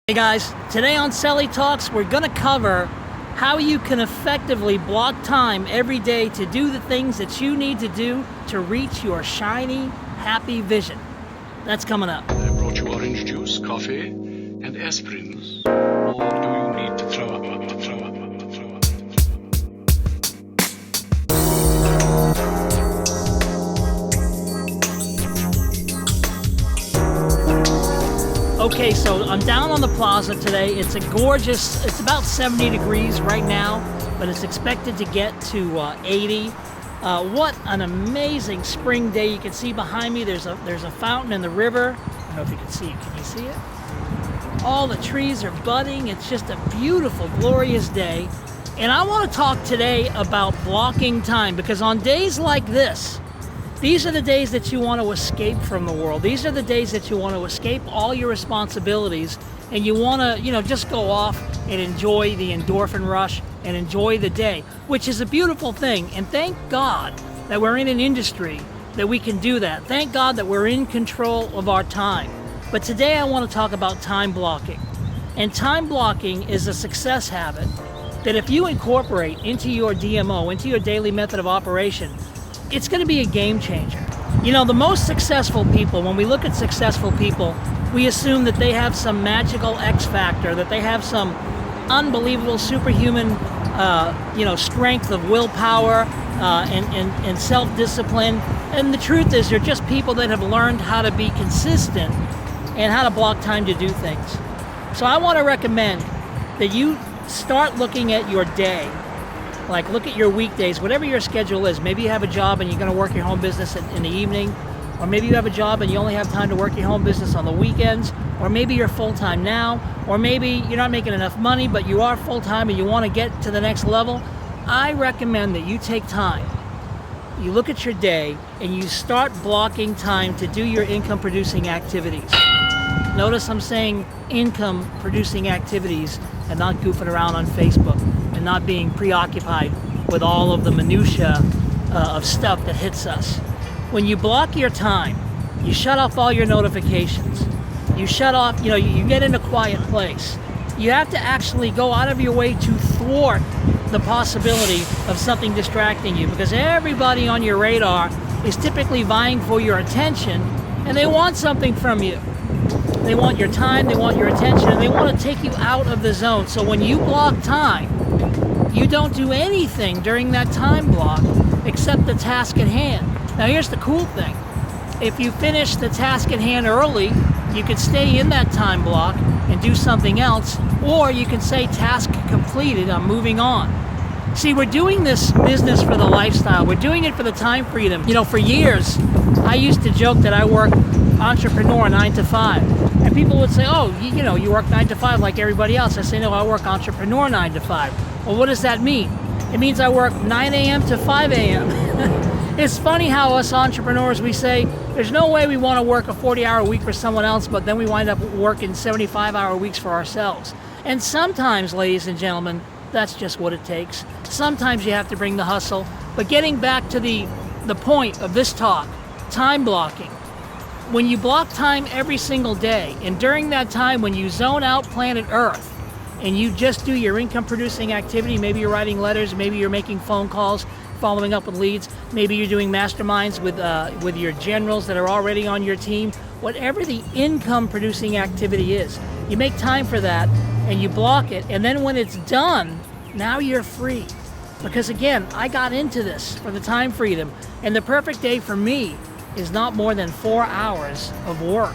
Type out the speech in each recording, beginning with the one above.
Hey guys, today on Cellie Talks, we're going to cover how you can effectively block time every day to do the things that you need to do to reach your shiny, happy vision. That's coming up. I brought you orange juice, coffee, and aspirin. Or do you need to throw up? Okay, so I'm down on the plaza today. It's it's about 70 degrees right now, but it's expected to get to 80. What an amazing spring day. You can see behind me, there's a fountain in the river. I don't know if you can see it. Can you see it? All the trees are budding. It's just a beautiful, glorious day. And I want to talk today about blocking time, because on days like this, these are the days that you want to escape from the world. These are the days that you want to escape all your responsibilities, and you want to, just go off and enjoy the endorphin rush and enjoy the day, which is a beautiful thing. And thank God that we're in an industry that we can do that. Thank God that we're in control of our time. But today I want to talk about time blocking. And time blocking is a success habit that if you incorporate into your DMO, into your daily method of operation, it's going to be a game changer. The most successful people, when we look at successful people, we assume that they have some magical X factor, that they have some unbelievable superhuman, strength of willpower and self-discipline. And the truth is, they're just people that have learned how to be consistent and how to block time to do things. So I want to recommend that you start looking at your day. Like, look at your weekdays, whatever your schedule is. Maybe you have a job and you're going to work your home business in the evening, or maybe you have a job and you only have time to work your home business on the weekends, or maybe you're full-time now, or maybe you're not making enough money, but you are full-time and you want to get to the next level. I recommend that you take time. You look at your day and you start blocking time to do your income-producing activities. Notice I'm saying income-producing activities and not goofing around on Facebook and not being preoccupied with all of the minutia of stuff that hits us. When you block your time, you shut off all your notifications. You shut off, you get in a quiet place. You have to actually go out of your way to thwart the possibility of something distracting you, because everybody on your radar is typically vying for your attention, and they want something from you. They want your time, they want your attention, and they want to take you out of the zone. So when you block time, you don't do anything during that time block except the task at hand. Now here's the cool thing. If you finish the task at hand early, you can stay in that time block and do something else, or you can say task completed, I'm moving on. See, we're doing this business for the lifestyle. We're doing it for the time freedom. For years, I used to joke that I work entrepreneur 9 to 5. And people would say, oh, you work 9 to 5 like everybody else. I say, no, I work entrepreneur 9 to 5. Well, what does that mean? It means I work 9 a.m. to 5 a.m. It's funny how us entrepreneurs, we say, there's no way we want to work a 40-hour week for someone else, but then we wind up working 75-hour weeks for ourselves. And sometimes, ladies and gentlemen, that's just what it takes. Sometimes you have to bring the hustle. But getting back to the point of this talk, time blocking. When you block time every single day, and during that time when you zone out planet Earth, and you just do your income-producing activity, maybe you're writing letters, maybe you're making phone calls, following up with leads, maybe you're doing masterminds with your generals that are already on your team, whatever the income-producing activity is, you make time for that, and you block it, and then when it's done, now you're free. Because again, I got into this for the time freedom, and the perfect day for me is not more than 4 hours of work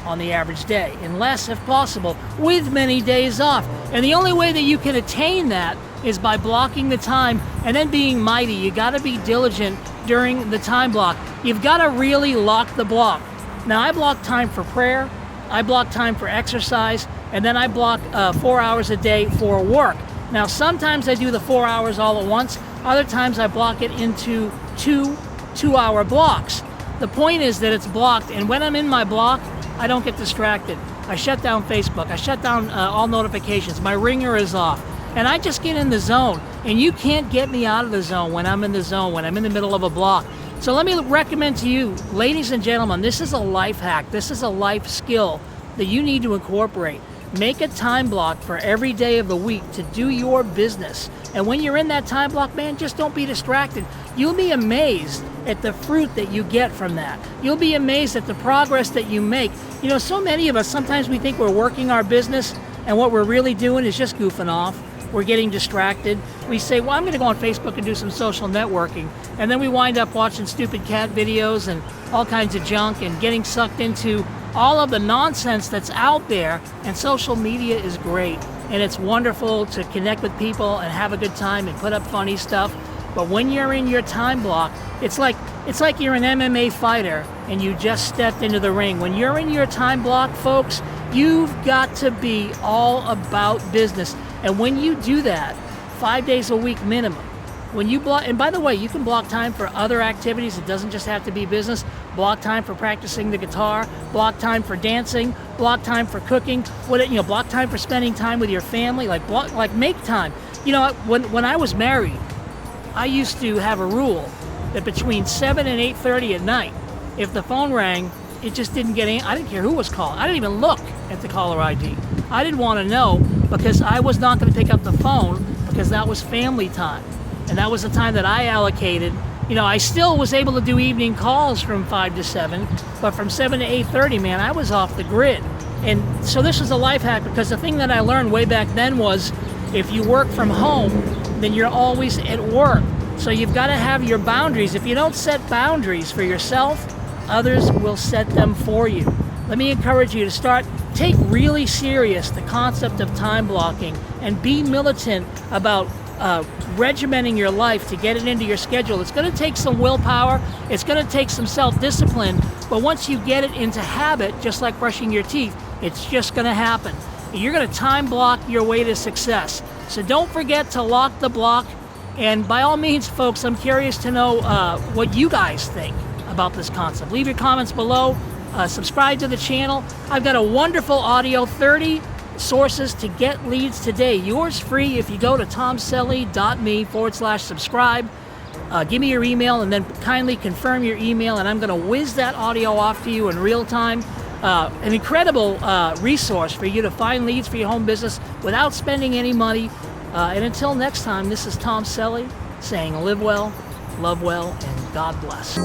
on the average day, and less if possible, with many days off. And the only way that you can attain that is by blocking the time and then being mighty. You gotta be diligent during the time block. You've gotta really lock the block. Now, I block time for prayer, I block time for exercise, and then I block 4 hours a day for work. Now, sometimes I do the 4 hours all at once, other times I block it into two-hour blocks. The point is that it's blocked, and when I'm in my block, I don't get distracted. I shut down Facebook, I shut down all notifications, my ringer is off, and I just get in the zone. And you can't get me out of the zone when I'm in the zone, when I'm in the middle of a block. So let me recommend to you, ladies and gentlemen, this is a life hack, this is a life skill that you need to incorporate. Make a time block for every day of the week to do your business. And when you're in that time block, man, just don't be distracted. You'll be amazed at the fruit that you get from that. You'll be amazed at the progress that you make. You know, so many of us, sometimes we think we're working our business, and what we're really doing is just goofing off. We're getting distracted. We say, well, I'm going to go on Facebook and do some social networking. And then we wind up watching stupid cat videos and all kinds of junk and getting sucked into all of the nonsense that's out there. And social media is great. And it's wonderful to connect with people and have a good time and put up funny stuff. But when you're in your time block, it's like you're an MMA fighter and you just stepped into the ring. When you're in your time block, folks, you've got to be all about business. And when you do that, 5 days a week minimum, when you block, and by the way, you can block time for other activities. It doesn't just have to be business. Block time for practicing the guitar, block time for dancing, block time for cooking, block time for spending time with your family, make time. You know, when I was married, I used to have a rule that between 7 and 8:30 at night, if the phone rang, it just didn't get any, I didn't care who was calling. I didn't even look at the caller ID. I didn't want to know, because I was not going to pick up the phone, because that was family time. And that was the time that I allocated. You know, I still was able to do evening calls from 5 to 7, but from 7 to 8:30, man, I was off the grid. And so this was a life hack, because the thing that I learned way back then was, if you work from home, then you're always at work. So you've got to have your boundaries. If you don't set boundaries for yourself, others will set them for you. Let me encourage you to take really serious the concept of time blocking and be militant about regimenting your life to get it into your schedule. It's going to take some willpower. It's going to take some self-discipline. But once you get it into habit, just like brushing your teeth, it's just going to happen. You're going to time block your way to success. So don't forget to lock the block. And by all means, folks, I'm curious to know what you guys think about this concept. Leave your comments below. Subscribe to the channel. I've got a wonderful audio, 30 sources to get leads today. Yours free if you go to tomcellie.me/subscribe. Give me your email and then kindly confirm your email, and I'm going to whiz that audio off to you in real time. An incredible resource for you to find leads for your home business without spending any money. And until next time, this is Tom Cellie saying live well, love well, and God bless.